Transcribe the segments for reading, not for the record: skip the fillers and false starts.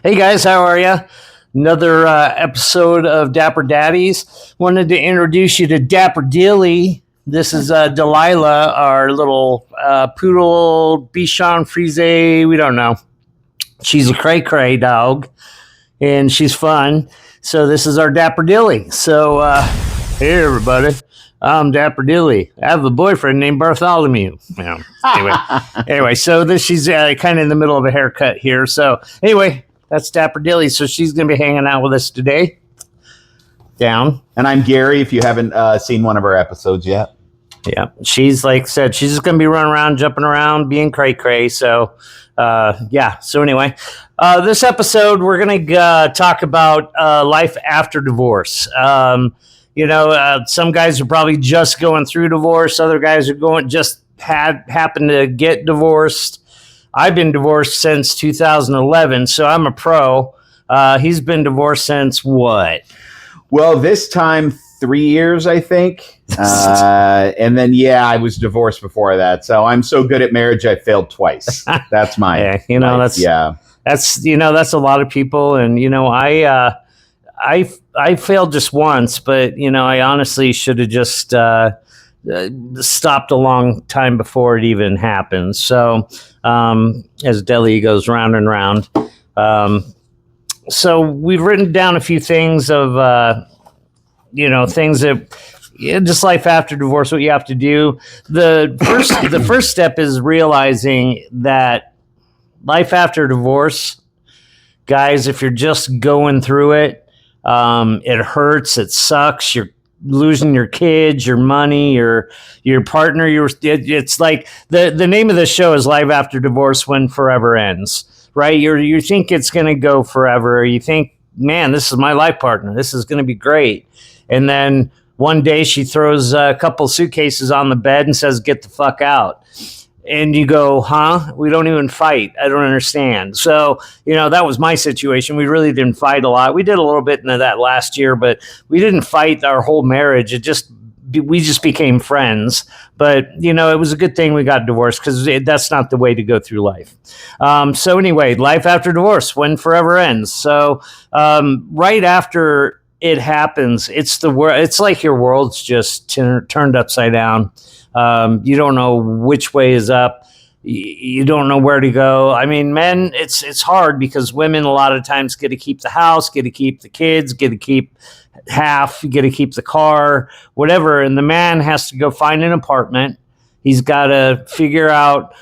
Hey guys, how are you? Another episode of Dapper Daddies. Wanted to introduce you to Dapper Dilly. This is Delilah, our little poodle, Bichon Frise. We don't know. She's a cray-cray dog, and she's fun. So this is our Dapper Dilly. So, hey everybody, I'm Dapper Dilly. I have a boyfriend named Bartholomew. Anyway, so she's kind of in the middle of a haircut here. So anyway, that's Dapper Dilly. So she's going to be hanging out with us today. Down. And I'm Gary, if you haven't seen one of our episodes yet. Yeah. She's like said, she's just going to be running around, jumping around, being cray-cray. So, yeah. So anyway, this episode, we're going to talk about life after divorce. Some guys are probably just going through divorce. Other guys are happen to get divorced. I've been divorced since 2011, so I'm a pro. He's been divorced since what? Well, this time 3 years, I think. And then, I was divorced before that. So I'm so good at marriage, I failed twice. That's my that's a lot of people. And, I failed just once, but, I honestly should have just stopped a long time before it even happened. So as Deli goes round and round. So we've written down a few things of, things that just life after divorce, what you have to do. The first step is realizing that life after divorce, guys, if you're just going through it, it hurts, it sucks, you're losing your kids, your money, your partner. It's like the name of the show is Life After Divorce When Forever Ends, right? You think it's going to go forever. You think, man, this is my life partner. This is going to be great. And then one day she throws a couple suitcases on the bed and says, "Get the fuck out." And you go, huh? We don't even fight. I don't understand. So, that was my situation. We really didn't fight a lot. We did a little bit into that last year, but we didn't fight our whole marriage. We just became friends. But, it was a good thing we got divorced because that's not the way to go through life. So anyway, life after divorce, when forever ends. So right after it happens, it's like your world's just turned upside down. You don't know which way is up. You don't know where to go. I mean, men, it's hard because women a lot of times get to keep the house, get to keep the kids, get to keep half, get to keep the car, whatever. And the man has to go find an apartment. He's got to figure out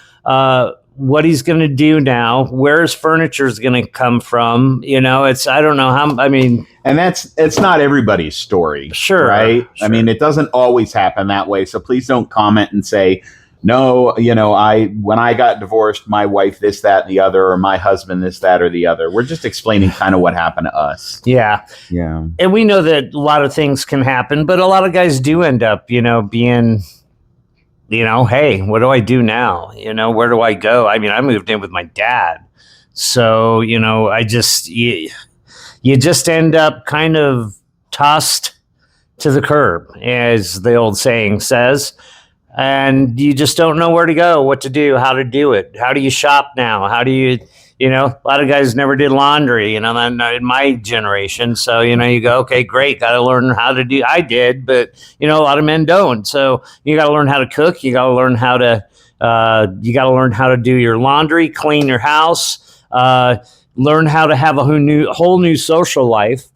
what he's going to do now, where his furniture is going to come from. I don't know how, and it's not everybody's story. Sure. Right. Sure. I mean, it doesn't always happen that way. So please don't comment and say, no, when I got divorced, my wife, this, that, and the other, or my husband, this, that, or the other. We're just explaining kind of what happened to us. Yeah. Yeah. And we know that a lot of things can happen, but a lot of guys do end up, being, hey, what do I do now? Where do I go? I mean, I moved in with my dad. So, you just end up kind of tossed to the curb, as the old saying says. And you just don't know where to go, what to do, how to do it. How do you shop now? How do you, a lot of guys never did laundry, in my generation. So, you go, okay, great. Got to learn how to do. I did, but, a lot of men don't. So you got to learn how to cook. You got to learn how to do your laundry, clean your house, learn how to have a whole new social life,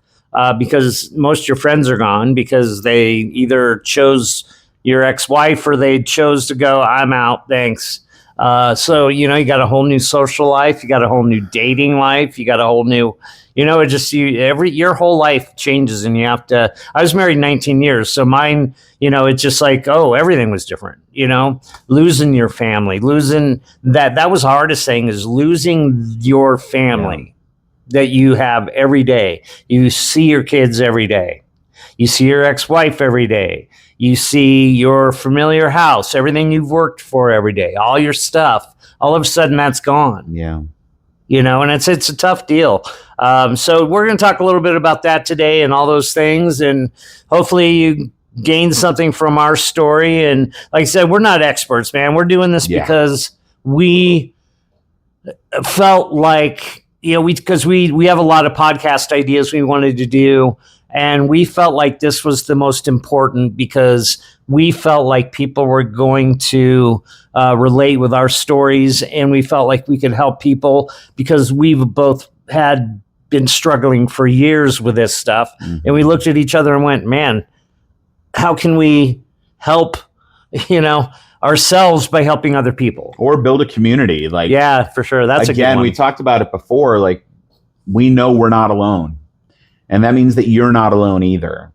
because most of your friends are gone because they either chose your ex-wife or they chose to go, I'm out, thanks. So, you got a whole new social life. You got a whole new dating life. You got a whole new, your whole life changes and you have to, I was married 19 years. So mine, it's just like, everything was different, losing your family, losing that was the hardest thing is losing your family that you have every day. You see your kids every day. You see your ex-wife every day. You see your familiar house, everything you've worked for every day, all your stuff. All of a sudden, that's gone. Yeah. And it's a tough deal. So we're going to talk a little bit about that today and all those things. And hopefully you gain something from our story. And like I said, we're not experts, man. We're doing this because we felt like because we have a lot of podcast ideas we wanted to do, and we felt like this was the most important because we felt like people were going to relate with our stories, and we felt like we could help people because we've both had been struggling for years with this stuff. Mm-hmm. And we looked at each other and went, man, how can we help, ourselves by helping other people or build a community? Like, yeah, for sure. That's again, a good one. We talked about it before. Like, we know we're not alone, and that means that you're not alone either.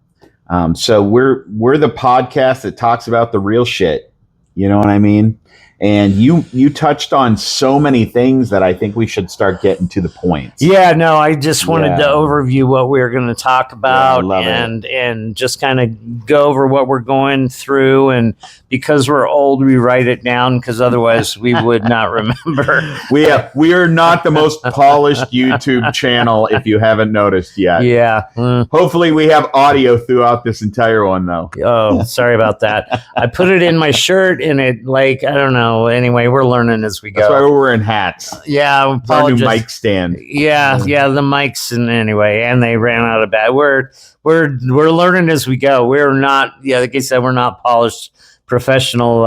So we're the podcast that talks about the real shit. You know what I mean? And you touched on so many things that I think we should start getting to the points. Yeah, no, I just wanted to overview what we were going to talk about and just kind of go over what we're going through. And because we're old, we write it down because otherwise we would not remember. We are not the most polished YouTube channel, if you haven't noticed yet. Yeah. Hopefully we have audio throughout this entire one, though. Oh, sorry about that. I put it in my shirt and it I don't know. Anyway, we're learning as we go. That's why we're wearing hats. Yeah, our new mic stand. Yeah, the mics, and anyway, and they ran out of battery. We're learning as we go. We're not, like I said, we're not polished professional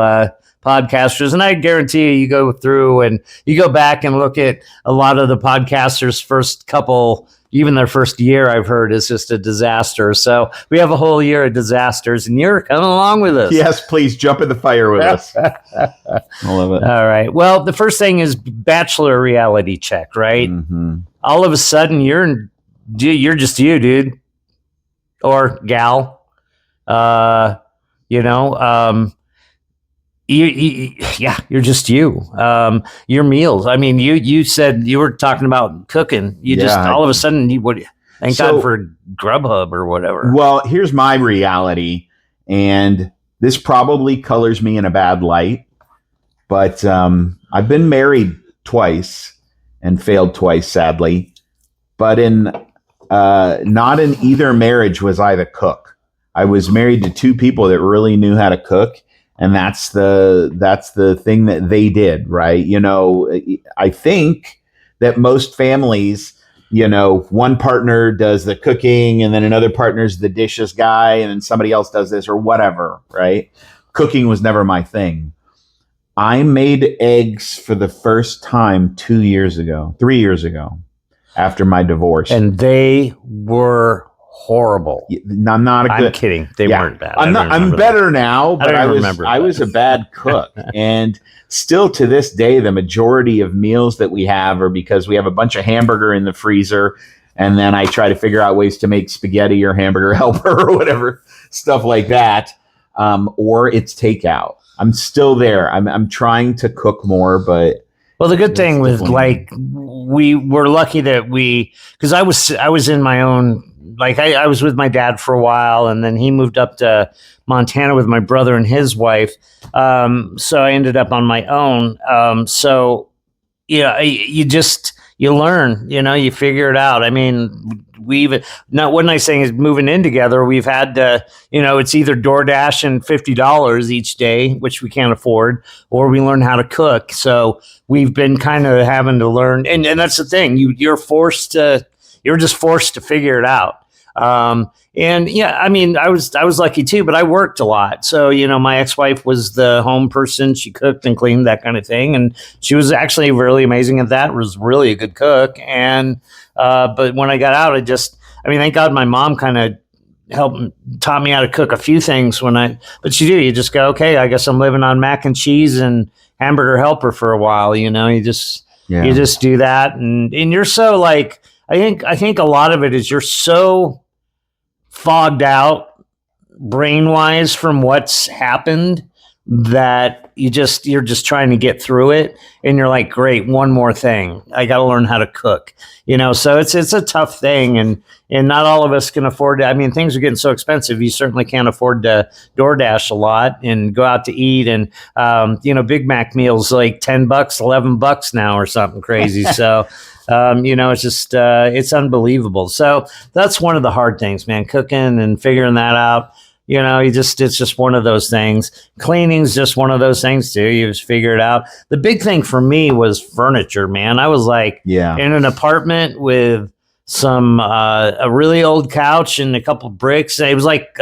podcasters, and I guarantee you go through and you go back and look at a lot of the podcasters' first couple. Even their first year, I've heard, is just a disaster. So we have a whole year of disasters, and you're coming along with us. Yes, please jump in the fire with us. I love it. All right. Well, the first thing is Bachelor reality check, right? Mm-hmm. All of a sudden, you're just you, dude, or gal. You're just you. Your meals. I mean, you said you were talking about cooking. All of a sudden, thank God for Grubhub or whatever. Well, here's my reality, and this probably colors me in a bad light, but I've been married twice and failed twice, sadly. But not in either marriage was I the cook. I was married to two people that really knew how to cook. And that's the thing that they did, right? I think that most families, one partner does the cooking and then another partner's the dishes guy and then somebody else does this or whatever, right? Cooking was never my thing. I made eggs for the first time 3 years ago, after my divorce. And they were horrible. I'm kidding. They weren't bad. I'm better now, but I was a bad cook. And still to this day, the majority of meals that we have are because we have a bunch of hamburger in the freezer. And then I try to figure out ways to make spaghetti or hamburger helper or whatever, stuff like that. Or it's takeout. I'm still there. I'm trying to cook more, but well, the good thing with we were lucky that because I was in my own, I was with my dad for a while, and then he moved up to Montana with my brother and his wife. So I ended up on my own. You learn, you figure it out. I mean, what nice thing is moving in together, we've had to, it's either DoorDash and $50 each day, which we can't afford, or we learn how to cook. So we've been kind of having to learn. And that's the thing, you're just forced to figure it out. I was lucky too, but I worked a lot. So, my ex-wife was the home person. She cooked and cleaned, that kind of thing. And she was actually really amazing at that, was really a good cook. And, but when I got out, thank God my mom kind of taught me how to cook a few things but you just go, okay, I guess I'm living on mac and cheese and hamburger helper for a while. You just do that. And you're so I think a lot of it is you're so fogged out brain-wise from what's happened that you're just trying to get through it, and you're like, great, one more thing, I got to learn how to cook, so it's a tough thing, and not all of us can afford to. Things are getting so expensive, you certainly can't afford to DoorDash a lot and go out to eat, and Big Mac meals like $10 $11 now or something crazy. So it's just it's unbelievable. So that's one of the hard things, man, cooking and figuring that out. You know, it's just one of those things. Cleaning's just one of those things too. You just figure it out. The big thing for me was furniture, man. I was like in an apartment with some a really old couch and a couple bricks. It was like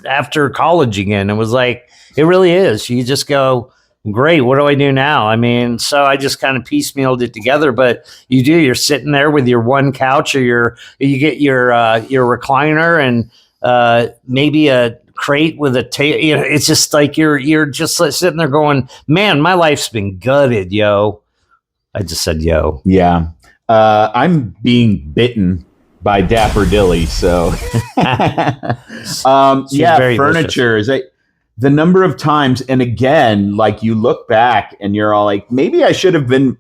after college again. It was like, it really is. You just go, great, what do I do now? I mean, so I just kind of piecemealed it together, but you're sitting there with your one couch, or you get your recliner and maybe a crate with a table. You know, it's just like you're just sitting there going, man, my life's been gutted, yo. I just said yo. Yeah. I'm being bitten by Dapper Dilly, so furniture is the number of times, and again, like you look back and you're all like, maybe I should have been,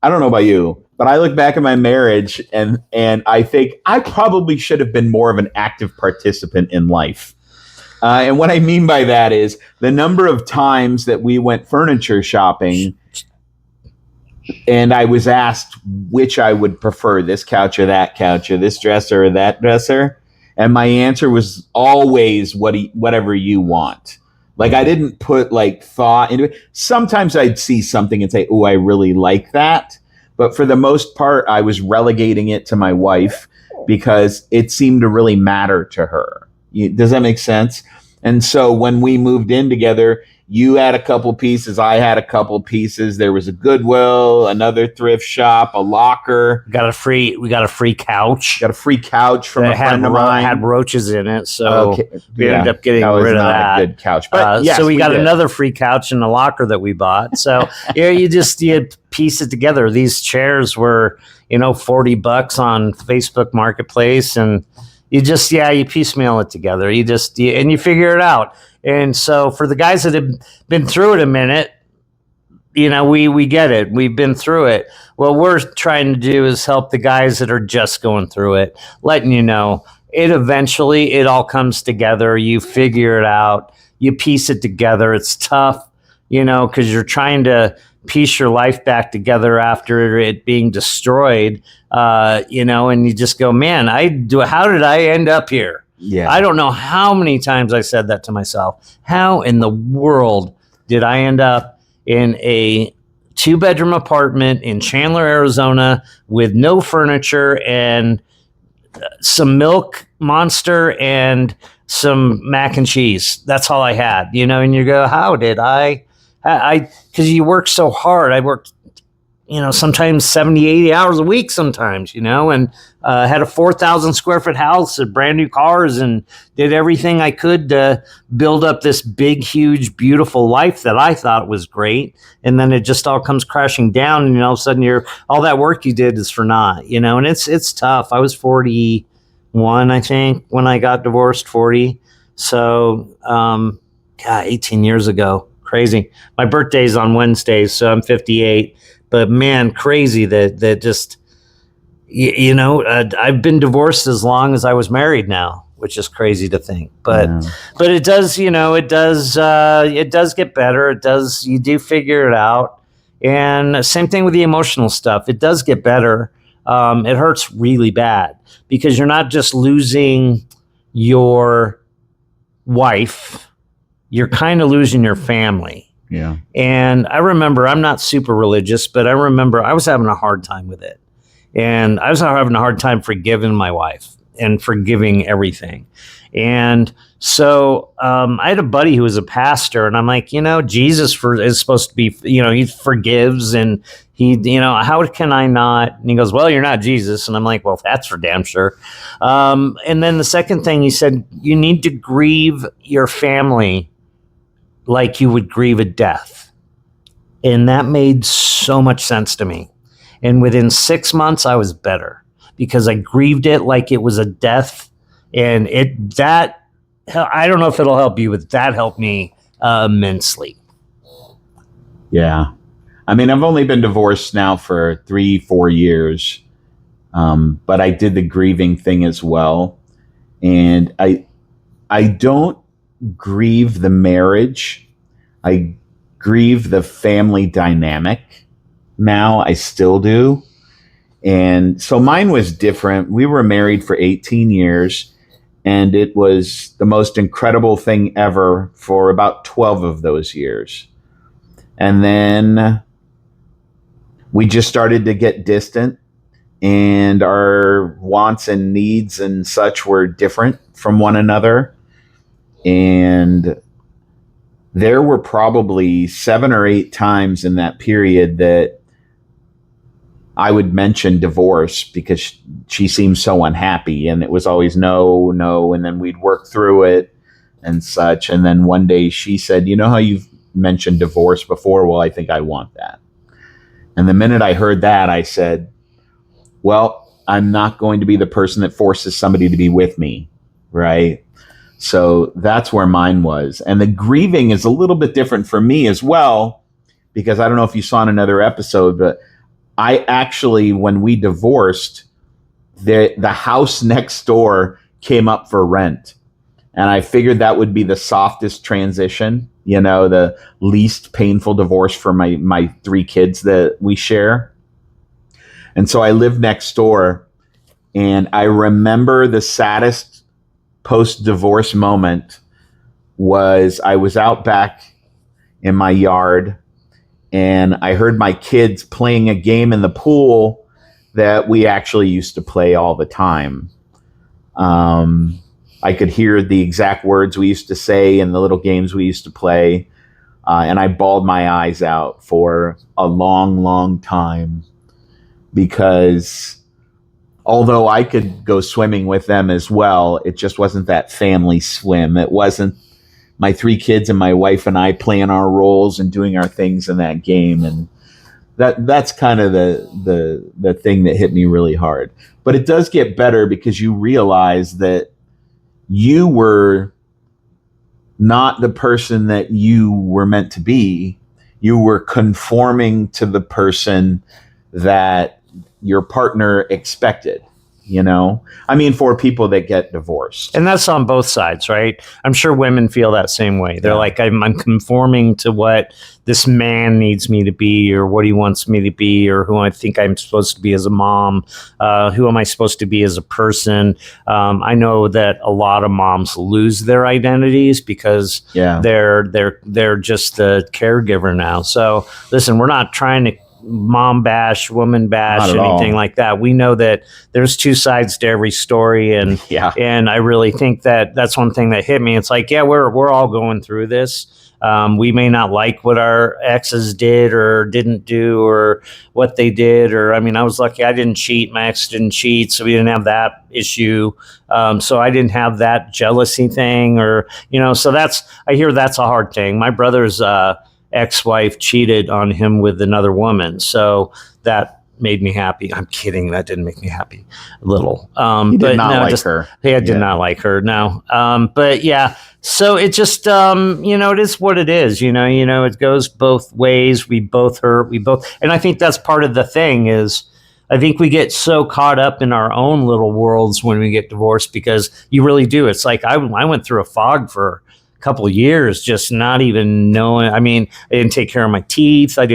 I don't know about you, but I look back at my marriage and I think I probably should have been more of an active participant in life. And what I mean by that is the number of times that we went furniture shopping and I was asked which I would prefer, this couch or that couch, or this dresser or that dresser. And my answer was always whatever you want. Like, I didn't put like thought into it. Sometimes I'd see something and say, oh, I really like that. But for the most part, I was relegating it to my wife because it seemed to really matter to her. Does that make sense? And so when we moved in together, you had a couple pieces, I had a couple pieces. There was a Goodwill, another thrift shop, a locker. We got a free couch. Got a free couch from a friend of mine. Had roaches in it, so we ended up getting rid of that. A good couch, but so we got another free couch in the locker that we bought. So you piece it together. These chairs were $40 on Facebook Marketplace, and you piecemeal it together. And you figure it out. And so for the guys that have been through it a minute, we get it. We've been through it. What we're trying to do is help the guys that are just going through it, letting you know it all comes together. You figure it out. You piece it together. It's tough, because you're trying to piece your life back together after it being destroyed, and you just go, man, how did I end up here? Yeah. I don't know how many times I said that to myself. How in the world did I end up in a 2-bedroom apartment in Chandler, Arizona with no furniture and some milk, Monster, and some mac and cheese? That's all I had, and you go, how did I because you work so hard. I worked, sometimes 70, 80 hours a week sometimes, and had a 4,000 square foot house, brand new cars, and did everything I could to build up this big, huge, beautiful life that I thought was great. And then it just all comes crashing down, and all of a sudden all that work you did is for naught, and it's tough. I was 41, I think, when I got divorced, 40. So, 18 years ago. Crazy. My birthday's on Wednesdays, so I'm 58. But man, crazy that just, I've been divorced as long as I was married now, which is crazy to think. But it does, it does get better. It does. You do figure it out. And same thing with the emotional stuff. It does get better. It hurts really bad because you're not just losing your wife. You're kind of losing your family. Yeah. And I remember, I'm not super religious, but I remember I was having a hard time with it. And I was having a hard time forgiving my wife and forgiving everything. And so I had a buddy who was a pastor, and I'm like, Jesus is supposed to be, he forgives, and he, how can I not? And he goes, well, you're not Jesus. And I'm like, well, that's for damn sure. And then the second thing he said, you need to grieve your family like you would grieve a death. And that made so much sense to me. And within 6 months, I was better because I grieved it like it was a death. And I don't know if it'll help you, but that helped me immensely. Yeah. I mean, I've only been divorced now for 3-4 years. But I did the grieving thing as well. And I don't grieve the marriage. I grieve the family dynamic now. I still do. And so mine was different. We were married for 18 years, And it was the most incredible thing ever for about 12 of those years. And then we just started to get distant, and our wants and needs and such were different from one another. And there were probably 7 or 8 times in that period that I would mention divorce because she seemed so unhappy, and it was always no, no, and then we'd work through it and such. And then one day she said, "You know how you've mentioned divorce before? Well, I think I want that." And the minute I heard that, I said, well, I'm not going to be the person that forces somebody to be with me, right? So that's where mine was. And the grieving is a little bit different for me as well, because I don't know if you saw in another episode, but I actually, when we divorced, the house next door came up for rent. And I figured that would be the softest transition, you know, the least painful divorce for my 3 kids that we share. And so I lived next door, and I remember the saddest post-divorce moment was I was out back in my yard, and I heard my kids playing a game in the pool that we actually used to play all the time. I could hear the exact words we used to say and the little games we used to play, and I bawled my eyes out for a long, long time, because although I could go swimming with them as well, it just wasn't that family swim. It wasn't my 3 kids and my wife and I playing our roles and doing our things in that game. And that's kind of the thing that hit me really hard. But it does get better because you realize that you were not the person that you were meant to be. You were conforming to the person that your partner expected, you know? I mean, for people that get divorced. And that's on both sides, right? I'm sure women feel that same way. They're like, I'm conforming to what this man needs me to be, or what he wants me to be, or who I think I'm supposed to be as a mom. Who am I supposed to be as a person? I know that a lot of moms lose their identities because they're just the caregiver now. So listen, we're not trying to mom bash, woman bash, anything like that. We know that there's 2 sides to every story, and and I really think that that's one thing that hit me. It's like, we're all going through this. We may not like what our exes did or didn't do, or what they did, or I mean, I was lucky I didn't cheat. My ex didn't cheat, so we didn't have that issue. So I didn't have that jealousy thing, or so I hear that's a hard thing. My brother's ex-wife cheated on him with another woman, so that made me happy. I'm kidding, that didn't make me happy a little. He did not like her. I did not like her, no. But yeah, so it just it is what it is. It goes both ways. We both hurt, and I think that's part of the thing is I think we get so caught up in our own little worlds when we get divorced, because you really do. It's like I went through a fog for couple of years, just not even knowing. I mean, I didn't take care of my teeth. I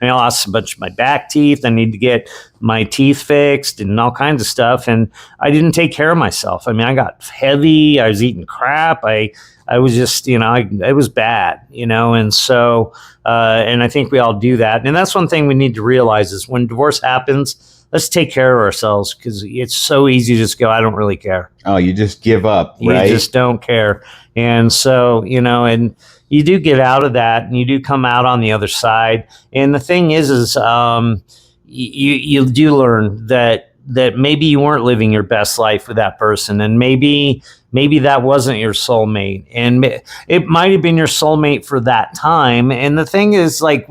lost a bunch of my back teeth. I need to get my teeth fixed and all kinds of stuff. And I didn't take care of myself. I mean, I got heavy. I was eating crap. I was just, it was bad, and so, and I think we all do that. And that's one thing we need to realize is when divorce happens, let's take care of ourselves, because it's so easy to just go, I don't really care. Oh, you just give up, right? You just don't care. And so, and you do get out of that, and you do come out on the other side. And the thing is you do learn that maybe you weren't living your best life with that person, and maybe that wasn't your soulmate, and it might have been your soulmate for that time. And the thing is, like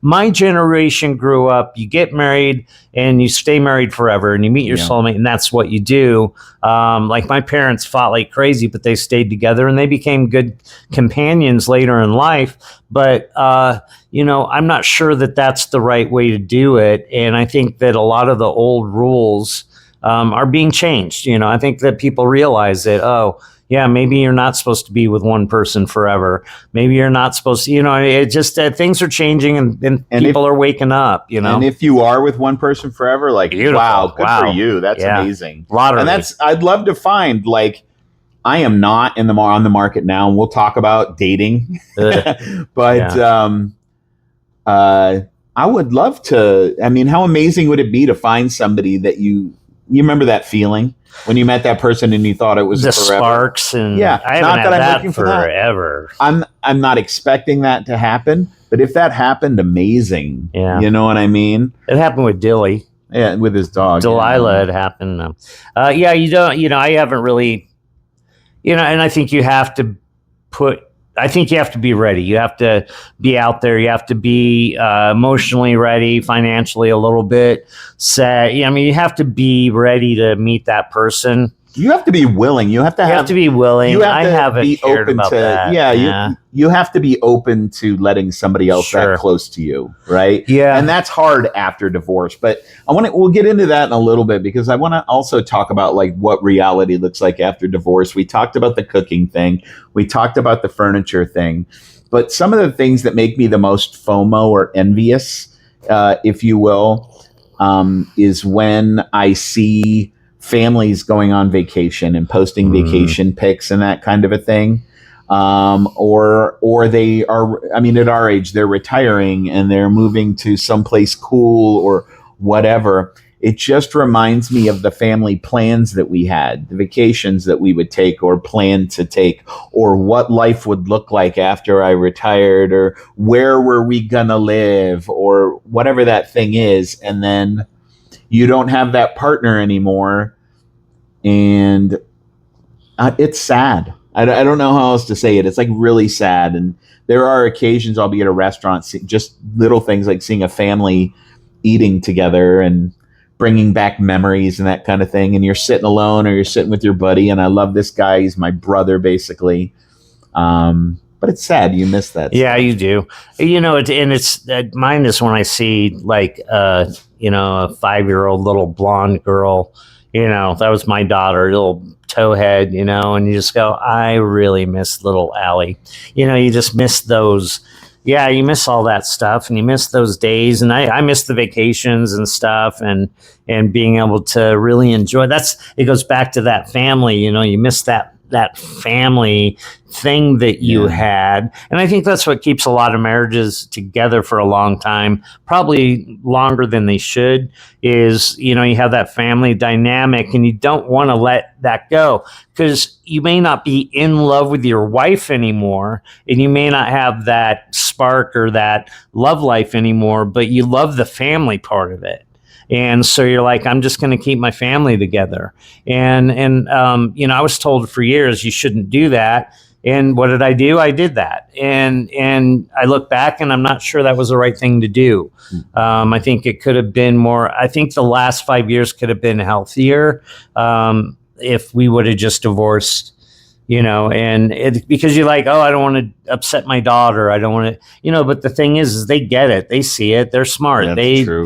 my generation grew up, you get married and you stay married forever, and you meet your soulmate, and that's what you do. Like my parents fought like crazy, but they stayed together, and they became good companions later in life. But I'm not sure that that's the right way to do it. And I think that a lot of the old rules are being changed. I think that people realize that, Yeah, maybe you're not supposed to be with one person forever. Maybe you're not supposed to, it just things are changing and people are waking up, And if you are with one person forever, like, Beautiful. wow, good for you. That's amazing. Lottery. And I'd love to find, like, I am not on the market now, and we'll talk about dating. But I would love to. I mean, how amazing would it be to find somebody that you remember that feeling when you met that person and you thought it was the forever? Sparks, and I haven't not had that looking forever. I'm not expecting that to happen, but if that happened, amazing. Yeah, you know what I mean. It happened with Dilly. Yeah, with his dog, Delilah. It happened. You don't. I haven't really. And I think you have to be ready. You have to be out there. You have to be emotionally ready, financially a little bit set. You have to be ready to meet that person. You have to be willing. You have to be willing. I haven't cared about that. You have to be open to letting somebody else that close to you, right? Yeah. And that's hard after divorce. But we'll get into that in a little bit, because I want to also talk about, like, what reality looks like after divorce. We talked about the cooking thing. We talked about the furniture thing. But some of the things that make me the most FOMO or envious, if you will, is when I see families going on vacation and posting vacation pics and that kind of a thing. Or they are, at our age, they're retiring and they're moving to someplace cool or whatever. It just reminds me of the family plans that we had, the vacations that we would take or plan to take, or what life would look like after I retired, or where were we gonna live, or whatever that thing is. And then you don't have that partner anymore, and it's sad. I don't know how else to say it. It's like really sad. And there are occasions I'll be at a restaurant, just little things like seeing a family eating together and bringing back memories and that kind of thing. And you're sitting alone or you're sitting with your buddy. And I love this guy. He's my brother, basically. But it's sad. You miss that. Yeah, you do. It's mine is when I see, like, a 5-year-old little blonde girl. That was my daughter, little towhead, and you just go, I really miss little Allie. You just miss those. Yeah, you miss all that stuff, and you miss those days. And I miss the vacations and stuff, and being able to really enjoy. It goes back to that family. You miss that family thing that you had. And I think that's what keeps a lot of marriages together for a long time, probably longer than they should, is, you have that family dynamic, and you don't want to let that go, because you may not be in love with your wife anymore, and you may not have that spark or that love life anymore, but you love the family part of it. And so you're like, I'm just going to keep my family together. And I was told for years you shouldn't do that. And what did I do? I did that. And I look back, and I'm not sure that was the right thing to do. I think it could have been more. I think the last 5 years could have been healthier if we would have just divorced. Because you're like, oh, I don't want to upset my daughter. I don't want to, but the thing is they get it. They see it. They're smart. That's true.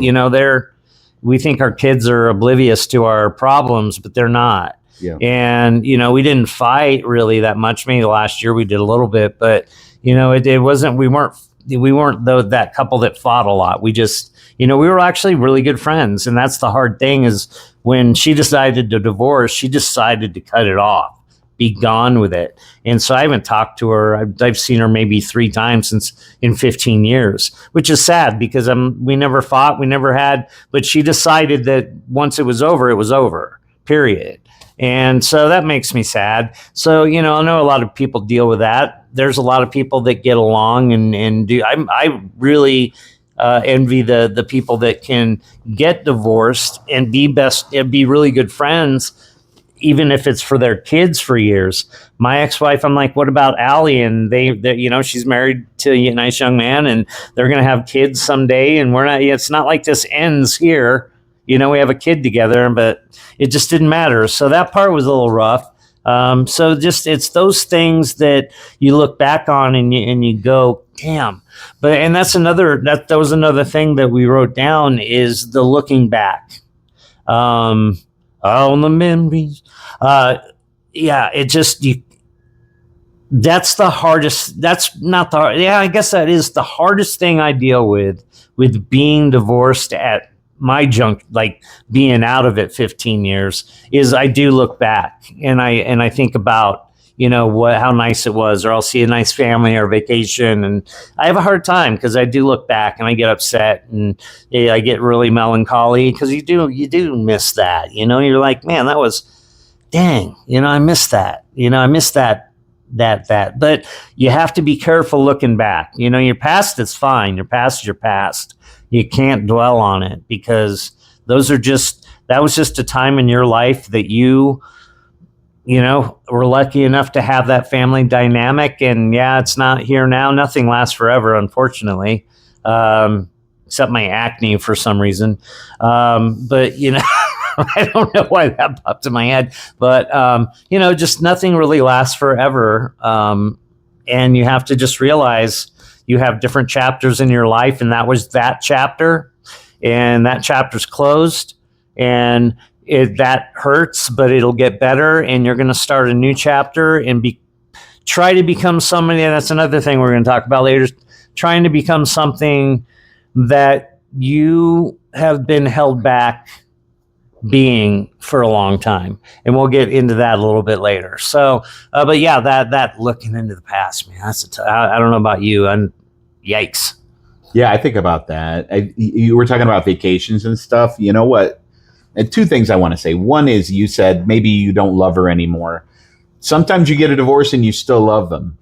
We think our kids are oblivious to our problems, but they're not. Yeah. And, we didn't fight really that much. Maybe last year we did a little bit, but, it wasn't, we weren't that couple that fought a lot. We just, we were actually really good friends. And that's the hard thing, is when she decided to divorce, she decided to cut it off. Be gone with it. And so I haven't talked to her. I've seen her maybe 3 times in 15 years, which is sad, because we never fought. We never had, but she decided that once it was over, period. And so that makes me sad. So, I know a lot of people deal with that. There's a lot of people that get along and do. I really envy the people that can get divorced and be really good friends, even if it's for their kids for years. My ex-wife, I'm like, what about Allie? And they she's married to a nice young man, and they're going to have kids someday. And it's not like this ends here. We have a kid together, but it just didn't matter. So that part was a little rough. So just, it's those things that you look back on and you go, damn. And that was another thing that we wrote down, is the looking back. All the memories. It just, that's the hardest. That's not the, yeah, I guess that is the hardest thing I deal with being divorced at my junk, like being out of it 15 years, is I do look back and I think about, how nice it was, or I'll see a nice family or vacation. And I have a hard time because I do look back and I get upset and I get really melancholy because you do miss that, you're like, man, that was, dang, I miss that, I miss that, but you have to be careful looking back. Your past is fine. Your past is your past. You can't dwell on it because that was just a time in your life that you were lucky enough to have that family dynamic. And yeah, it's not here now. Nothing lasts forever, unfortunately, except my acne for some reason. But, I don't know why that popped in my head, but, just nothing really lasts forever. And you have to just realize you have different chapters in your life, and that was that chapter, and that chapter's closed, and that hurts, but it'll get better, and you're going to start a new chapter and try to become somebody. And that's another thing we're going to talk about later, trying to become something that you have been held back being for a long time, and we'll get into that a little bit later. So, but yeah, that looking into the past, man, I don't know about you, and yikes. Yeah, I think about that. You were talking about vacations and stuff. You know what? And two things I want to say. One is, you said maybe you don't love her anymore. Sometimes you get a divorce and you still love them,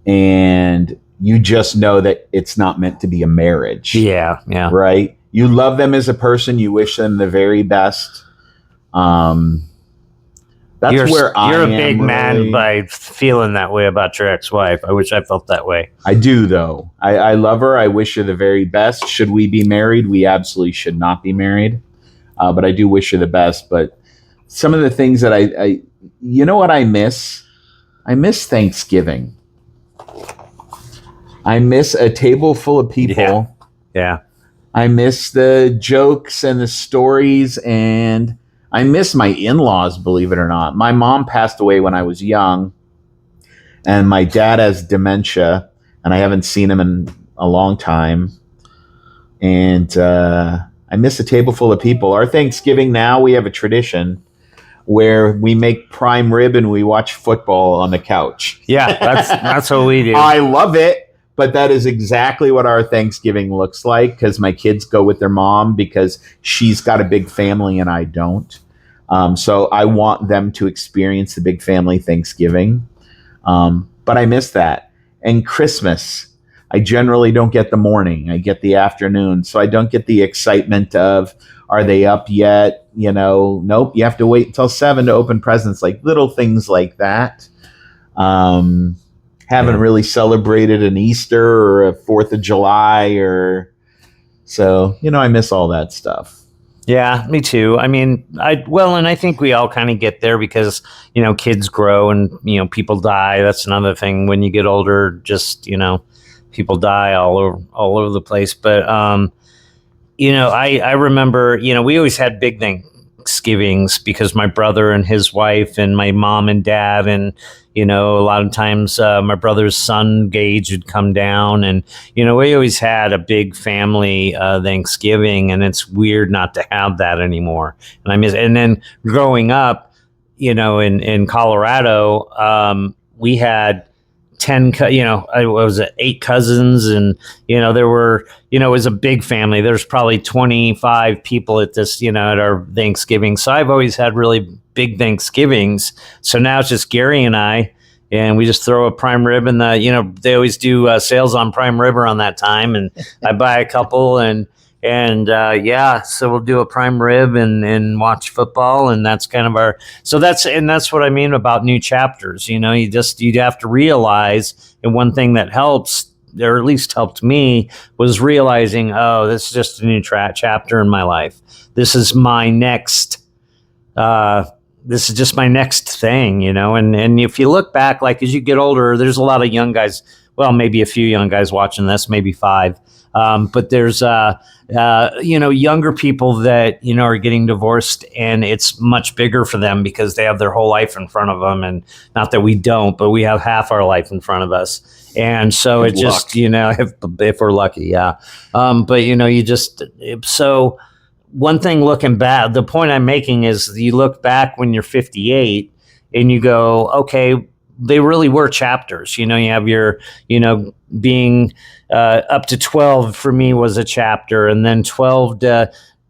and you just know that it's not meant to be a marriage. Yeah, right. You love them as a person. You wish them the very best. That's where you're a big really, man by feeling that way about your ex-wife. I wish I felt that way. I do, though. I love her. I wish her the very best. Should we be married? We absolutely should not be married. But I do wish her the best. But some of the things that I what I miss? I miss Thanksgiving. I miss a table full of people. Yeah. I miss the jokes and the stories, and I miss my in-laws, believe it or not. My mom passed away when I was young, and my dad has dementia, and I haven't seen him in a long time. And I miss a table full of people. Our Thanksgiving now, we have a tradition where we make prime rib and we watch football on the couch. Yeah, that's what we do. I love it. But that is exactly what our Thanksgiving looks like, because my kids go with their mom because she's got a big family and I don't. So I want them to experience the big family Thanksgiving. But I miss that. And Christmas, I generally don't get the morning. I get the afternoon. So I don't get the excitement of, are they up yet? Nope. You have to wait until 7 to open presents, like little things like that. Haven't really celebrated an Easter or a 4th of July so, I miss all that stuff. Yeah, me too. I mean, and I think we all kind of get there because, kids grow and, people die. That's another thing. When you get older, just, people die all over the place. But, I remember, we always had big Thanksgivings because my brother and his wife and my mom and dad and, a lot of times my brother's son Gage would come down, and we always had a big family Thanksgiving, and it's weird not to have that anymore. And I miss. And then growing up, in Colorado, we had 10, I was 8 cousins, and, there were, it was a big family. There's probably 25 people at this, at our Thanksgiving. So I've always had really big Thanksgivings. So now it's just Gary and I, and we just throw a prime rib in they always do sales on prime rib around that time. And I buy a couple and so we'll do a prime rib and watch football, and that's kind of that's what I mean about new chapters. You have to realize, and one thing that helps, or at least helped me, was realizing, oh, this is just a new chapter in my life. This is my next, this is just my next thing, and if you look back, like as you get older, there's a lot of young guys. well, maybe a few young guys watching this, maybe 5. But there's, younger people that, are getting divorced, and it's much bigger for them because they have their whole life in front of them. And not that we don't, but we have half our life in front of us. And so it just, if we're lucky. Yeah. So one thing looking back, the point I'm making is you look back when you're 58 and you go, okay, they really were chapters. You have your, being up to 12 for me was a chapter, and then 12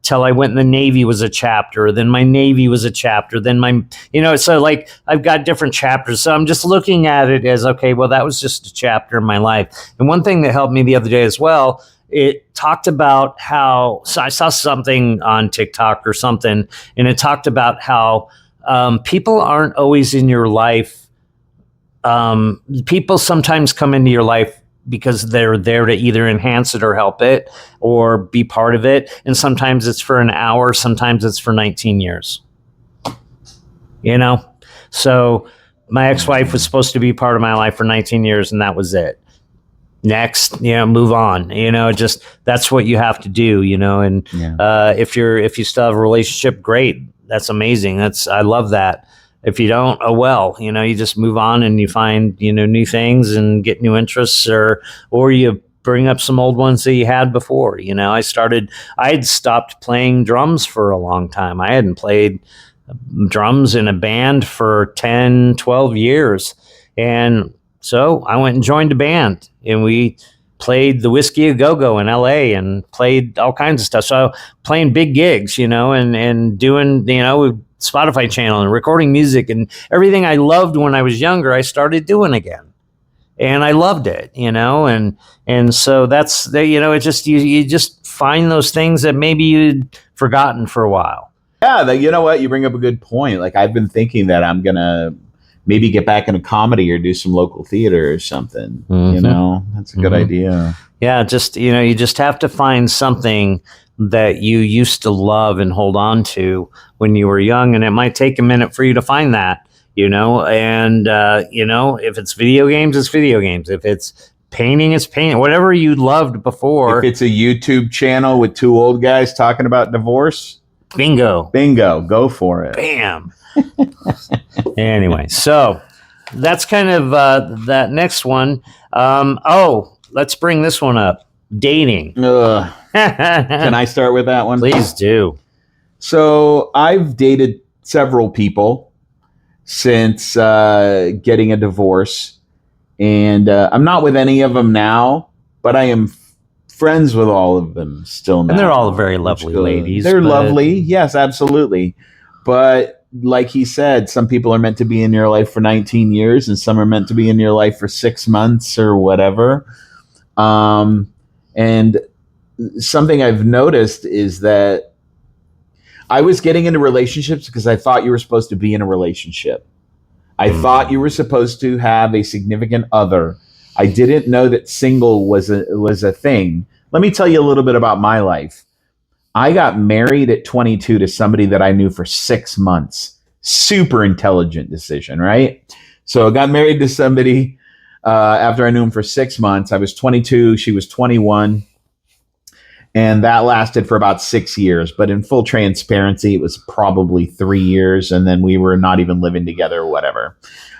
till I went in the Navy was a chapter. Then my Navy was a chapter. Then so like I've got different chapters. So I'm just looking at it as, okay, well, that was just a chapter in my life. And one thing that helped me the other day as well, it talked about how, so I saw something on TikTok or something, and it talked about how people aren't always in your life. People sometimes come into your life because they're there to either enhance it or help it or be part of it. And sometimes it's for an hour, sometimes it's for 19 years. So my ex-wife was supposed to be part of my life for 19 years, and that was it. Next, move on. Just that's what you have to do. And if you still have a relationship, great. That's amazing. I love that. If you don't, oh well, you just move on and you find, new things and get new interests, or you bring up some old ones that you had before. I had stopped playing drums for a long time. I hadn't played drums in a band for 10, 12 years. And so I went and joined a band, and we played the Whiskey A Go-Go in LA and played all kinds of stuff. So playing big gigs, and doing, Spotify channel and recording music and everything I loved when I was younger, I started doing again. And I loved it, and so that's, it just, you just find those things that maybe you'd forgotten for a while. Yeah, you know what? You bring up a good point. Like, I've been thinking that I'm going to maybe get back into comedy or do some local theater or something. Mm-hmm. That's a good idea. Yeah, just, you just have to find something that you used to love and hold on to when you were young. And it might take a minute for you to find that, and, if it's video games, it's video games. If it's painting, it's painting, whatever you loved before. If it's a YouTube channel with 2 old guys talking about divorce, bingo, go for it. Bam. Anyway, so that's kind of that next one. Let's bring this one up. Dating. Can I start with that one? Please do. So I've dated several people since getting a divorce, and I'm not with any of them now, but I am friends with all of them still now. And they're all very lovely ladies. They're lovely. Yes, absolutely. But like he said, some people are meant to be in your life for 19 years and some are meant to be in your life for 6 months or whatever. And something I've noticed is that I was getting into relationships because I thought you were supposed to be in a relationship. I thought you were supposed to have a significant other. I didn't know that single was a thing. Let me tell you a little bit about my life. I got married at 22 to somebody that I knew for 6 months. Super intelligent decision, right? So I got married to somebody after I knew him for 6 months. I was 22. She was 21. And that lasted for about 6 years. But in full transparency, it was probably 3 years. And then we were not even living together or whatever.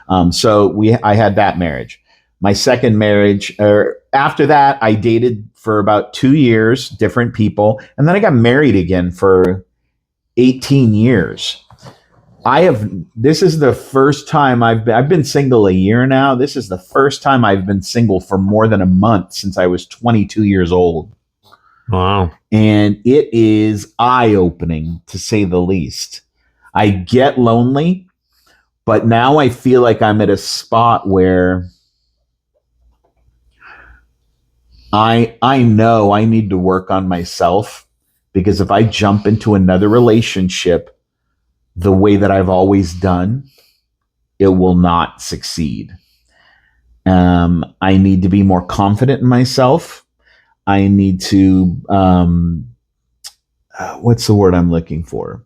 I had that marriage. My second marriage, or after that, I dated for about 2 years, different people. And then I got married again for 18 years. This is the first time I've been single a year now. This is the first time I've been single for more than a month since I was 22 years old. Wow. And it is eye-opening, to say the least. I get lonely, but now I feel like I'm at a spot where I know I need to work on myself, because if I jump into another relationship the way that I've always done, it will not succeed. I need to be more confident in myself. I need to, what's the word I'm looking for?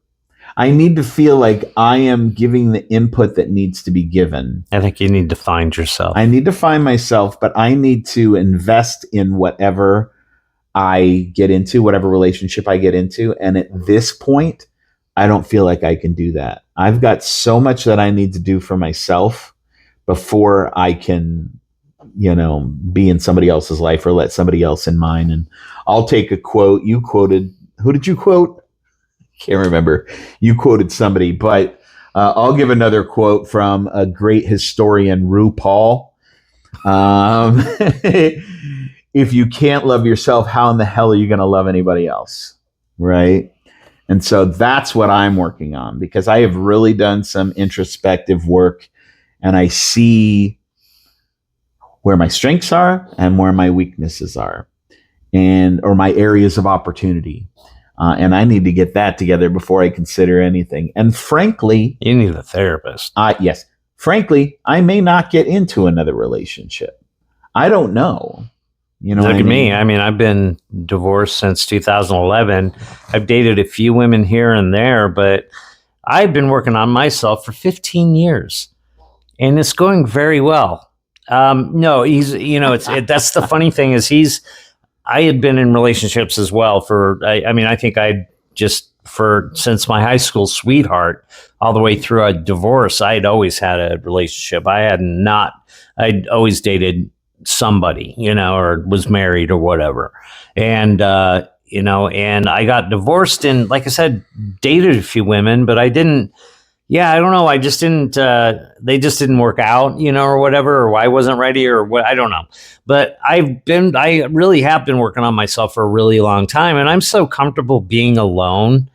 I need to feel like I am giving the input that needs to be given. I think you need to find yourself. I need to find myself, but I need to invest in whatever I get into, whatever relationship I get into. And at this point, I don't feel like I can do that. I've got so much that I need to do for myself before I can, be in somebody else's life or let somebody else in mine. And I'll take a quote. You quoted, who did you quote? Can't remember. You quoted somebody, but I'll give another quote from a great historian, RuPaul. If you can't love yourself, how in the hell are you going to love anybody else? Right? And so that's what I'm working on, because I have really done some introspective work, and I see where my strengths are and where my weaknesses are, or my areas of opportunity. And I need to get that together before I consider anything. And frankly, you need a therapist. Yes. Frankly, I may not get into another relationship. I don't know. Look at me. I mean, I've been divorced since 2011. I've dated a few women here and there, but I've been working on myself for 15 years, and it's going very well. No, that's the funny thing is I had been in relationships as well I think since my high school sweetheart all the way through a divorce, I had always had a relationship. I'd always dated somebody, or was married or whatever. And, and I got divorced and, like I said, dated a few women, but I don't know. I just didn't, they just didn't work out, or whatever, or I wasn't ready or what, I don't know. But I really have been working on myself for a really long time. And I'm so comfortable being alone,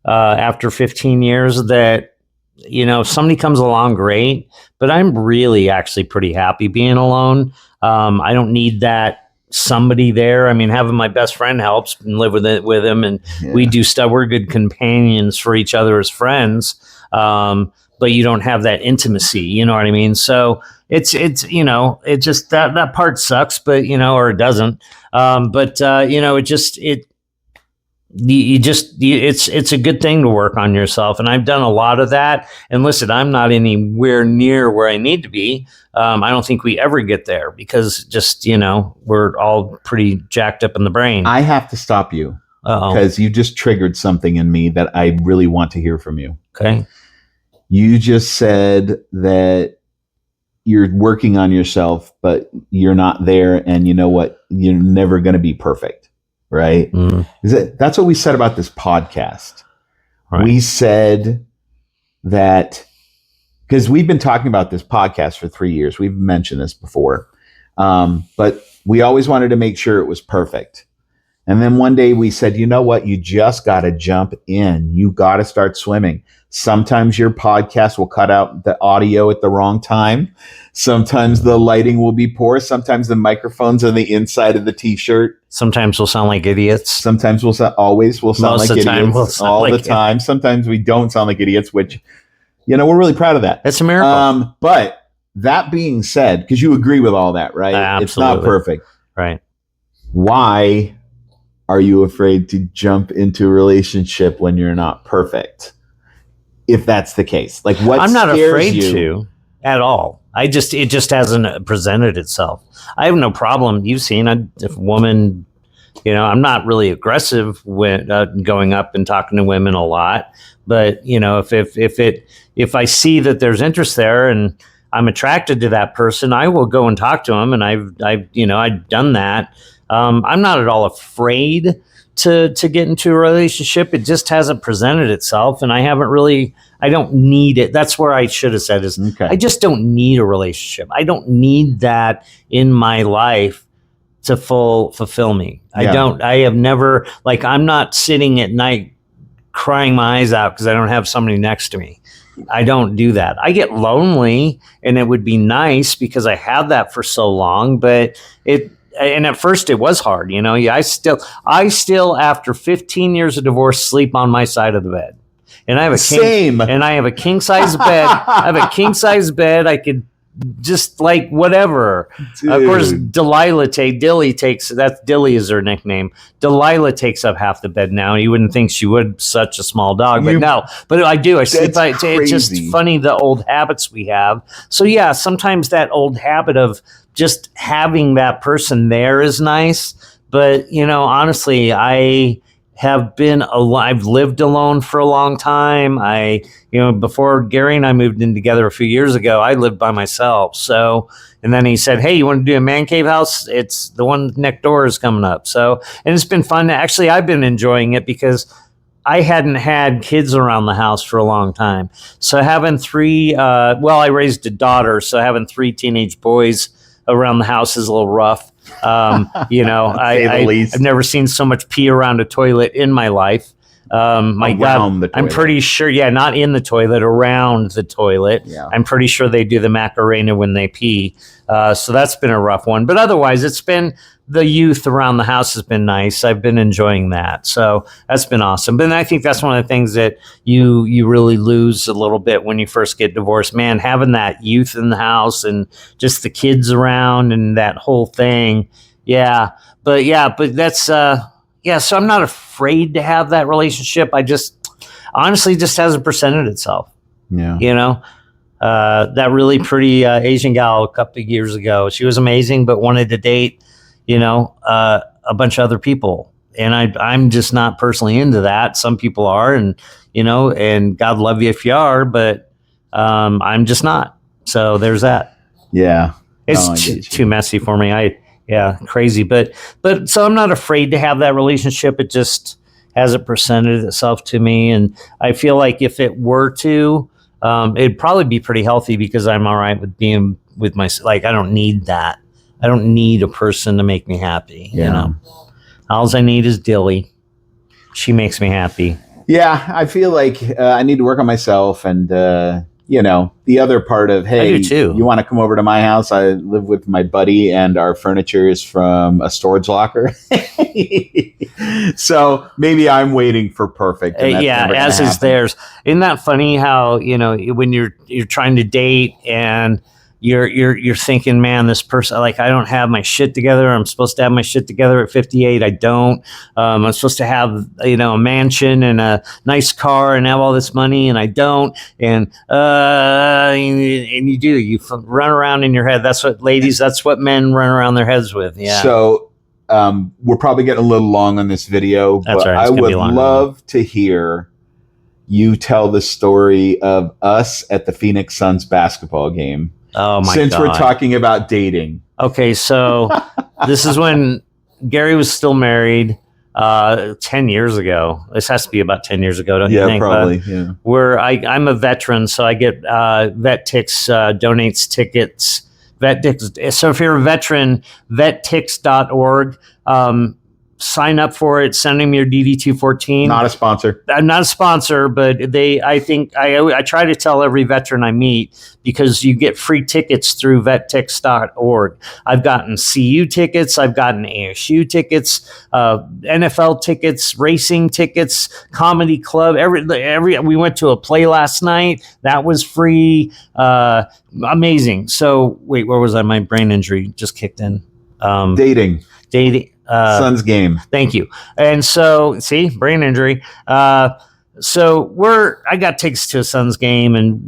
after 15 years that, if somebody comes along, great, but I'm really actually pretty happy being alone. I don't need that somebody there. I mean, having my best friend helps and live with him. And we do stuff. We're good companions for each other as friends. But you don't have that intimacy, you know what I mean? So it's it just that part sucks, but or it doesn't. It's a good thing to work on yourself. And I've done a lot of that. And listen, I'm not anywhere near where I need to be. I don't think we ever get there because just, we're all pretty jacked up in the brain. I have to stop you because you just triggered something in me that I really want to hear from you. Okay. You just said that you're working on yourself, but you're not there. And you know what? You're never going to be perfect. Right? That's what we said about this podcast. Right. We said that because we've been talking about this podcast for 3 years. We've mentioned this before. But we always wanted to make sure it was perfect. And then one day we said, you know what? You just got to jump in. You got to start swimming. Sometimes your podcast will cut out the audio at the wrong time. Sometimes the lighting will be poor. Sometimes the microphones on the inside of the t-shirt. Sometimes we'll sound like idiots. Sometimes we'll sound like idiots. All the time. Sometimes we don't sound like idiots, which, we're really proud of that. It's a miracle. But that being said, because you agree with all that, right? Absolutely. It's not perfect. Right. Why are you afraid to jump into a relationship when you're not perfect? If that's the case, like what I'm not afraid to at all. It just hasn't presented itself. I have no problem. You've seen if a woman, I'm not really aggressive with going up and talking to women a lot, but if I see that there's interest there and I'm attracted to that person, I will go and talk to them. And I've done that. I'm not at all afraid to get into a relationship. It just hasn't presented itself, and I don't need it. That's where I should have said is, okay. I just don't need a relationship. I don't need that in my life to fulfill me. Yeah. I have never, I'm not sitting at night crying my eyes out because I don't have somebody next to me. I don't do that. I get lonely, and it would be nice because I have that for so long, but and at first it was hard, I still after 15 years of divorce sleep on my side of the bed. And I have a king size bed. I have a king size bed. I could just like whatever. Dude. Of course, Dilly is her nickname. Delilah takes up half the bed now. You wouldn't think she would, such a small dog, but no. But I do. I sleep. It's just funny the old habits we have. So yeah, sometimes that old habit of just having that person there is nice. But honestly, I've lived alone for a long time. Before Gary and I moved in together a few years ago, I lived by myself. So, and then he said, "Hey, you want to do a man cave house? It's the one next door is coming up." So, and it's been fun. Actually, I've been enjoying it because I hadn't had kids around the house for a long time. So having three, I raised a daughter. So having three teenage boys around the house is a little rough. I've never seen so much pee around a toilet in my life. I'm pretty sure, not in the toilet, around the toilet. Yeah. I'm pretty sure they do the Macarena when they pee. So that's been a rough one. But otherwise, it's been the youth around the house has been nice. I've been enjoying that. So that's been awesome. But I think that's one of the things that you really lose a little bit when you first get divorced. Man, having that youth in the house and just the kids around and that whole thing. Yeah. But that's, so I'm not afraid to have that relationship. I honestly just hasn't presented itself. Yeah. That really pretty Asian gal a couple of years ago, she was amazing, but wanted to date, a bunch of other people. And I'm just not personally into that. Some people are, and God love you if you are, but I'm just not. So there's that. Yeah. It's too messy for me. Crazy. But so I'm not afraid to have that relationship. It just hasn't presented itself to me. And I feel like if it were to, it'd probably be pretty healthy because I'm all right with being with I don't need that. I don't need a person to make me happy. All I need is Dilly. She makes me happy. Yeah. I feel like I need to work on myself and, the other part of, hey, you want to come over to my house? I live with my buddy and our furniture is from a storage locker. So maybe I'm waiting for perfect. As is theirs. Isn't that funny how, when you're trying to date and you're thinking, man, this person, I don't have my shit together. I'm supposed to have my shit together at 58. I don't. I'm supposed to have, a mansion and a nice car and have all this money, and I don't. And you do. You run around in your head. That's what men run around their heads with. Yeah. So we're probably getting a little long on this video, but I would love to hear you tell the story of us at the Phoenix Suns basketball game. Oh my God. Since we're talking about dating. Okay, so this is when Gary was still married 10 years ago. This has to be about 10 years ago, don't you think? Probably, Where I'm a veteran, so I get VetTix donates tickets. VetTix. So if you're a veteran, vettix.org. Sign up for it. Send them your DD214. Not a sponsor. I'm not a sponsor, but I try to tell every veteran I meet because you get free tickets through vettix.org. I've gotten CU tickets. I've gotten ASU tickets, NFL tickets, racing tickets, comedy club. We went to a play last night. That was free. Amazing. So wait, where was I? My brain injury just kicked in. Dating. Suns game. Thank you. And so, see, brain injury. So I got tickets to a Suns game, and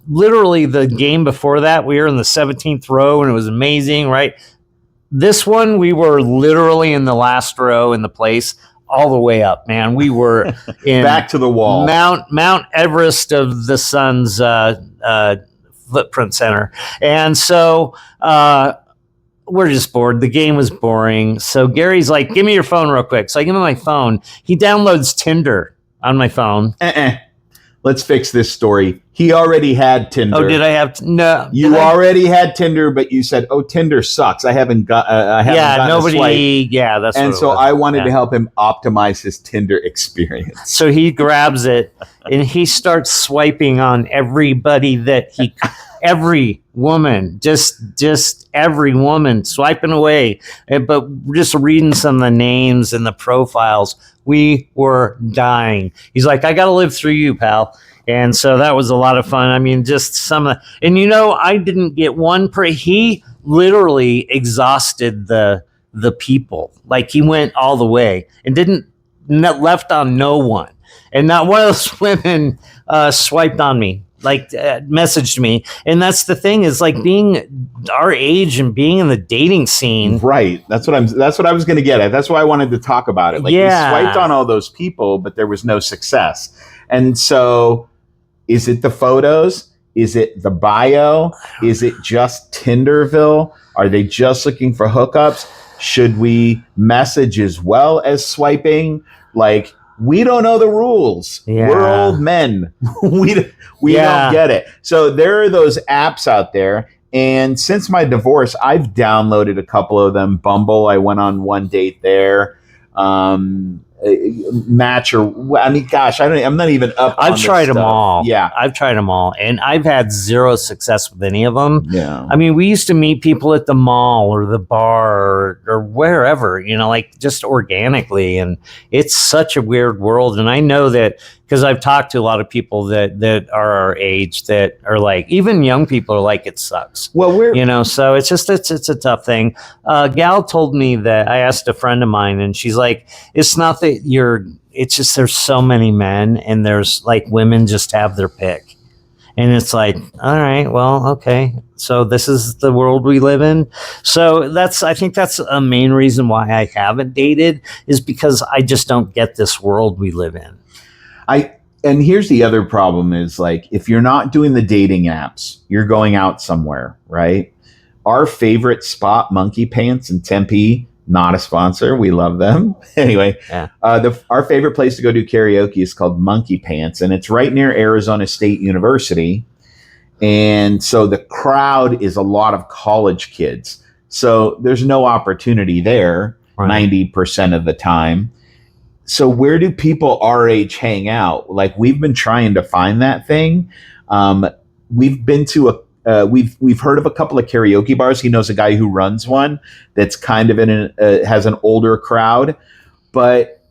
literally the game before that, we were in the 17th row, and it was amazing, right? This one, we were literally in the last row in the place, all the way up, man. We were in back to the wall, Mount Everest of the Suns footprint center, and so. We're just bored. The game was boring. So Gary's like, give me your phone real quick. So I give him my phone. He downloads Tinder on my phone. Let's fix this story. He already had Tinder. Oh, did I have? No. You already had Tinder, but you said, "Oh, Tinder sucks. I haven't got. Nobody. That's. And so I wanted to help him optimize his Tinder experience. So he grabs it and he starts swiping on everybody every woman, just every woman, swiping away. But just reading some of the names and the profiles, we were dying. He's like, I got to live through you, pal. And so that was a lot of fun. I mean, just and I didn't get one he literally exhausted the people. Like he went all the way and left on no one. And not one of those women swiped on me, like messaged me. And that's the thing, is like being our age and being in the dating scene. Right. That's what I was going to get at. That's why I wanted to talk about it. Like you swiped on all those people, but there was no success. And so is it the photos? Is it the bio? Is it just Tinderville? Are they just looking for hookups? Should we message as well as swiping? Like, we don't know the rules. Yeah. We're old men. we don't get it. So there are those apps out there. And since my divorce, I've downloaded a couple of them. Bumble, I went on one date there. Match, or I mean, gosh, I'm not even up. I've tried them all. Yeah, I've tried them all, and I've had zero success with any of them. Yeah, I mean, we used to meet people at the mall or the bar or wherever, like just organically, and it's such a weird world. And I know that because I've talked to a lot of people that are our age that are like, even young people are like, it sucks. Well, so it's just it's a tough thing. Gal told me that, I asked a friend of mine, and she's like, it's not that it's just there's so many men, and there's like women just have their pick. And it's like, all right, well, okay. So this is the world we live in. So I think that's a main reason why I haven't dated, is because I just don't get this world we live in. And here's the other problem is, like, if you're not doing the dating apps, you're going out somewhere, right? Our favorite spot, Monkey Pants in Tempe, not a sponsor. We love them. Anyway, our favorite place to go do karaoke is called Monkey Pants, and it's right near Arizona State University. And so the crowd is a lot of college kids. So there's no opportunity there 90% of the time. So where do people our age hang out? Like, we've been trying to find that thing. We've been to we've heard of a couple of karaoke bars. He knows a guy who runs one that's kind of has an older crowd, but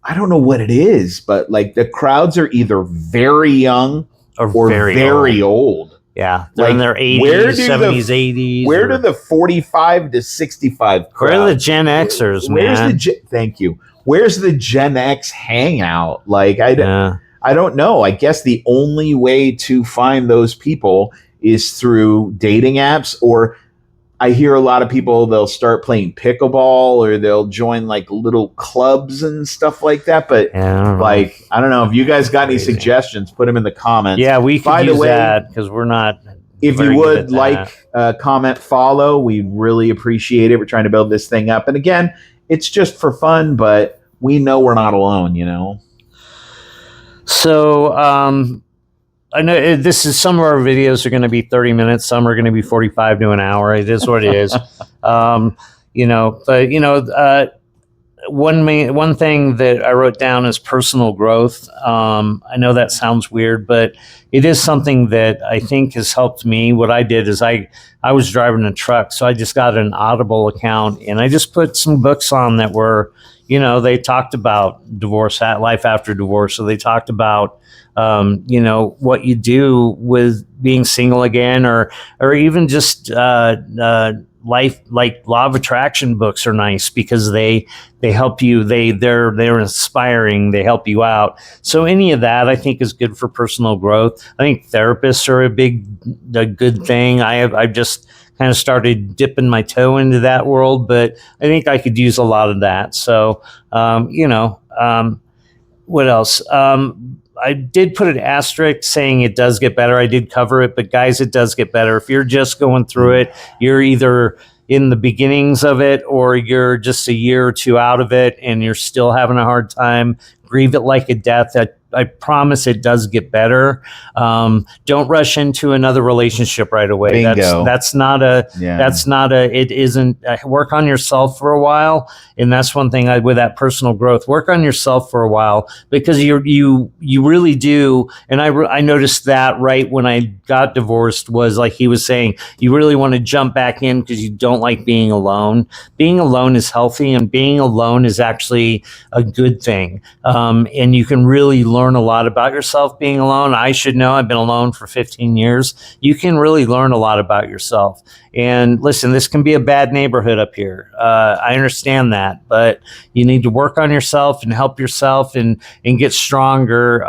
I don't know what it is. But like, the crowds are either very young or very old. Yeah, they're in their 80s, 70s, 80s. Where do the 45 to 65 crowd? Where are the Gen Xers, man? Thank you. Where's the Gen X hangout? Like, I don't know. I guess the only way to find those people is through dating apps, or I hear a lot of people, they'll start playing pickleball, or they'll join like little clubs and stuff like that. But I don't know if you guys got any suggestions, put them in the comments. Yeah, we can use that, because we're not. If you would comment, follow, we really appreciate it. We're trying to build this thing up. And again, it's just for fun, but we know we're not alone, So, I know some of our videos are going to be 30 minutes. Some are going to be 45 to an hour. It is what it is. One thing that I wrote down is personal growth. I know that sounds weird, but it is something that I think has helped me. What I did is I was driving a truck, so I just got an Audible account, and I just put some books on that were, they talked about divorce, life after divorce. So they talked about, what you do with being single again, or even just life, like law of attraction books are nice, because they help you. They're inspiring. They help you out. So any of that, I think, is good for personal growth. I think therapists are a good thing. I've just kind of started dipping my toe into that world, but I think I could use a lot of that. So, what else? I did put an asterisk saying it does get better. I did cover it, but guys, it does get better. If you're just going through it, you're either in the beginnings of it, or you're just a year or two out of it and you're still having a hard time. Grieve it like a death. I promise it does get better. Don't rush into another relationship right away. Bingo. It isn't. Work on yourself for a while. And that's one thing with that personal growth, work on yourself for a while, because you really do. And I noticed that right when I got divorced, was like he was saying, you really want to jump back in because you don't like being alone. Being alone is healthy, and being alone is actually a good thing. And you can really learn learn a lot about yourself being alone. I should know, I've been alone for 15 years. You can really learn a lot about yourself. And listen, this can be a bad neighborhood up here. I understand that, but you need to work on yourself and help yourself and get stronger.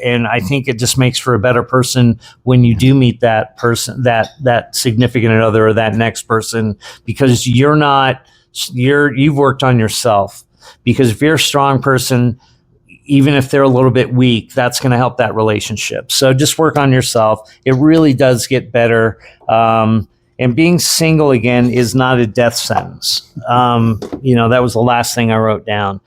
And I think it just makes for a better person when you do meet that person, that significant other or that next person, because you've worked on yourself. Because if you're a strong person, even if they're a little bit weak, that's going to help that relationship. So just work on yourself. It really does get better. And being single again is not a death sentence. That was the last thing I wrote down.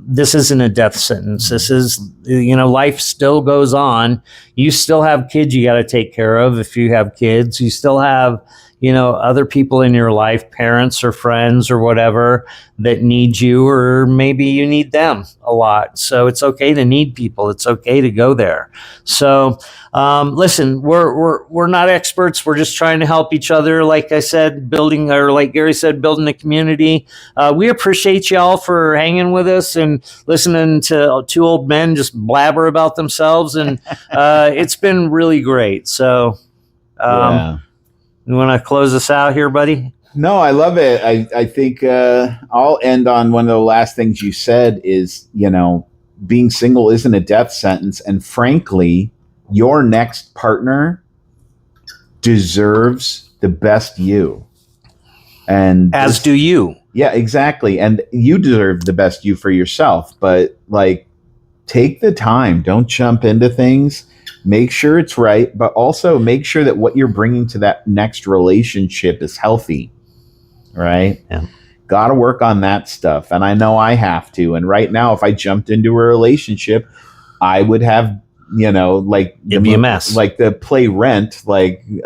This isn't a death sentence. This is, life still goes on. You still have kids you got to take care of. If you have kids, you still have, other people in your life, parents or friends or whatever that need you, or maybe you need them a lot. So it's okay to need people. It's okay to go there. So, listen, we're not experts. We're just trying to help each other. Like I said, like Gary said, building a community. We appreciate y'all for hanging with us and listening to two old men just blabber about themselves. And, it's been really great. So, Yeah. You want to close us out here, buddy? No, I love it. I think I'll end on one of the last things you said is, being single isn't a death sentence. And frankly, your next partner deserves the best you. And as do you. Yeah, exactly. And you deserve the best you for yourself. But take the time. Don't jump into things. Make sure it's right, but also make sure that what you're bringing to that next relationship is healthy, right? Yeah. Got to work on that stuff. And I know I have to. And right now, if I jumped into a relationship, I would have, it'd be a mess. Like the play Rent,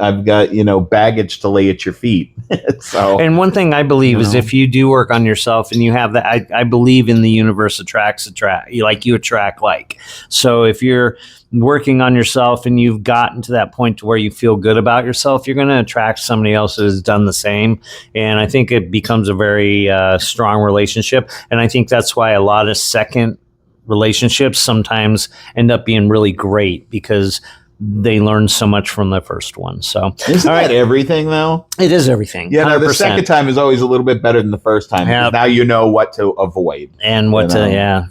I've got, baggage to lay at your feet. So, and one thing I believe is if you do work on yourself and you have that, I believe in the universe attracts, you attract like. So if you're working on yourself and you've gotten to that point to where you feel good about yourself, you're going to attract somebody else that has done the same. And I think it becomes a very strong relationship. And I think that's why a lot of second relationships sometimes end up being really great, because they learn so much from the first one. So isn't that everything though? It is everything. Yeah, no, the second time is always a little bit better than the first time. Yep. Now you know what to avoid. And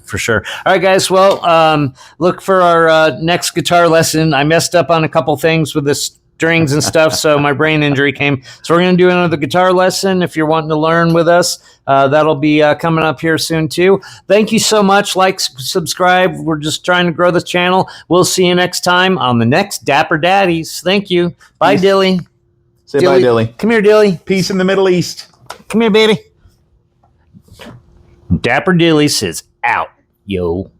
for sure. All right, guys. Well, look for our next guitar lesson. I messed up on a couple things with the strings and stuff, so my brain injury came. So we're going to do another guitar lesson. If you're wanting to learn with us, that'll be coming up here soon too. Thank you so much. Like, subscribe. We're just trying to grow the channel. We'll see you next time on the next Dapper Daddies. Thank you. Bye, Peace. Dilly. Say bye, Dilly. Come here, Dilly. Peace in the Middle East. Come here, baby. Dapper Dilly says out, yo.